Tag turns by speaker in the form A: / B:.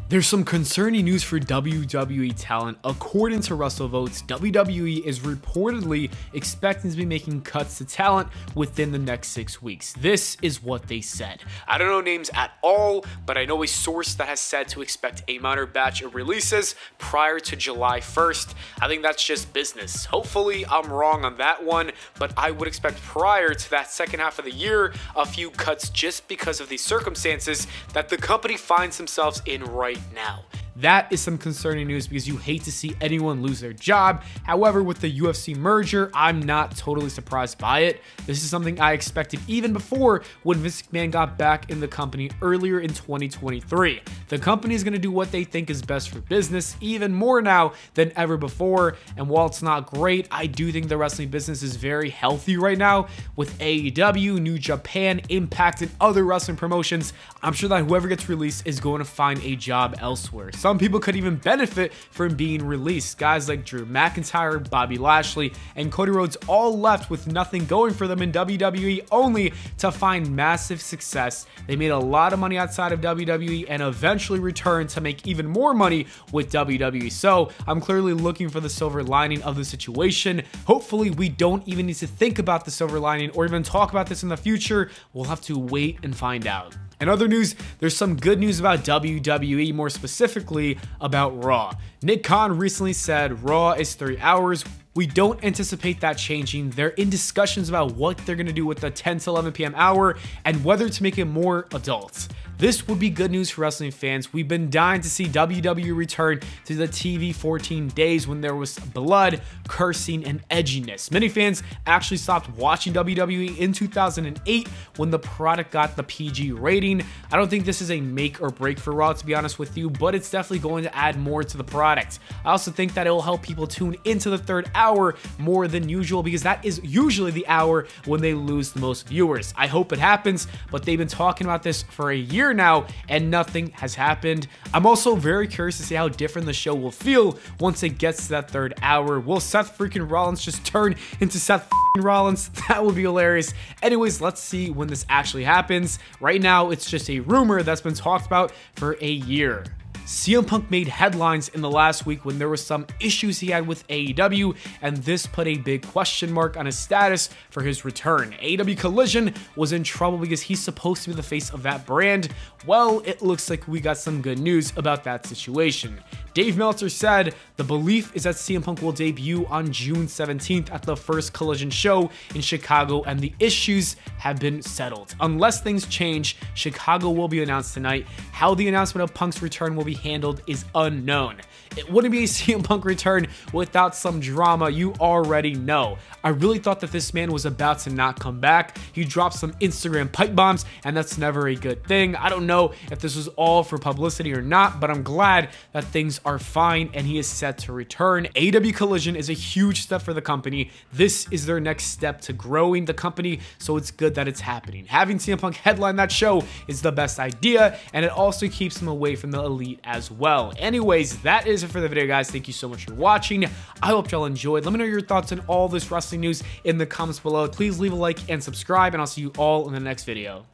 A: There's some concerning news for WWE talent. According to WrestleVotes, WWE is reportedly expecting to be making cuts to talent within the next 6 weeks. This is what they said. I don't know names at all, but I know a source that has said to expect a minor batch of releases prior to July 1st. I think that's just business. Hopefully I'm wrong on that one, but I would expect prior to that second half of the year a few cuts just because of the circumstances that the company finds themselves in right now. That is some concerning news because you hate to see anyone lose their job. However, with the UFC merger, I'm not totally surprised by it. This is something I expected even before when Vince McMahon got back in the company earlier in 2023. The company is going to do what they think is best for business, even more now than ever before. And while it's not great, I do think the wrestling business is very healthy right now with AEW, New Japan, Impact, and other wrestling promotions. I'm sure that whoever gets released is going to find a job elsewhere. Some people could even benefit from being released. Guys like Drew McIntyre, Bobby Lashley, and Cody Rhodes all left with nothing going for them in WWE, only to find massive success. They made a lot of money outside of WWE and eventually returned to make even more money with WWE. So I'm clearly looking for the silver lining of the situation. Hopefully we don't even need to think about the silver lining or even talk about this in the future. We'll have to wait and find out. In other news, there's some good news about WWE, more specifically about Raw. Nick Khan recently said Raw is 3 hours. We don't anticipate that changing. They're in discussions about what they're going to do with the 10 to 11 p.m. hour and whether to make it more adult. This would be good news for wrestling fans. We've been dying to see WWE return to the TV-14 days when there was blood, cursing, and edginess. Many fans actually stopped watching WWE in 2008 when the product got the PG rating. I don't think this is a make or break for Raw, to be honest with you, but it's definitely going to add more to the product. I also think that it will help people tune into the third hour more than usual because that is usually the hour when they lose the most viewers. I hope it happens, but they've been talking about this for a year now and nothing has happened. I'm also very curious to see how different the show will feel once it gets to that third hour. Will Seth freaking Rollins just turn into Seth Rollins? That would be hilarious. Anyways, let's see when this actually happens. Right now, it's just a rumor that's been talked about for a year. CM Punk made headlines in the last week when there were some issues he had with AEW, and this put a big question mark on his status for his return. AEW Collision was in trouble because he's supposed to be the face of that brand. Well, it looks like we got some good news about that situation. Dave Meltzer said the belief is that CM Punk will debut on June 17th at the first Collision show in Chicago, and the issues have been settled. Unless things change, Chicago will be announced tonight. How the announcement of Punk's return will be handled is unknown. It wouldn't be a CM Punk return without some drama, you already know. I really thought that this man was about to not come back. He dropped some Instagram pipe bombs, and that's never a good thing. I don't know if this was all for publicity or not, but I'm glad that things are fine and he is set to return. AEW Collision is a huge step for the company. This is their next step to growing the company, so it's good that it's happening. Having CM Punk headline that show is the best idea, and it also keeps him away from the elite as well. Anyways, that is it for the video, guys. Thank you so much for watching. I hope y'all enjoyed. Let me know your thoughts on all this wrestling news in the comments below. Please leave a like and subscribe, and I'll see you all in the next video.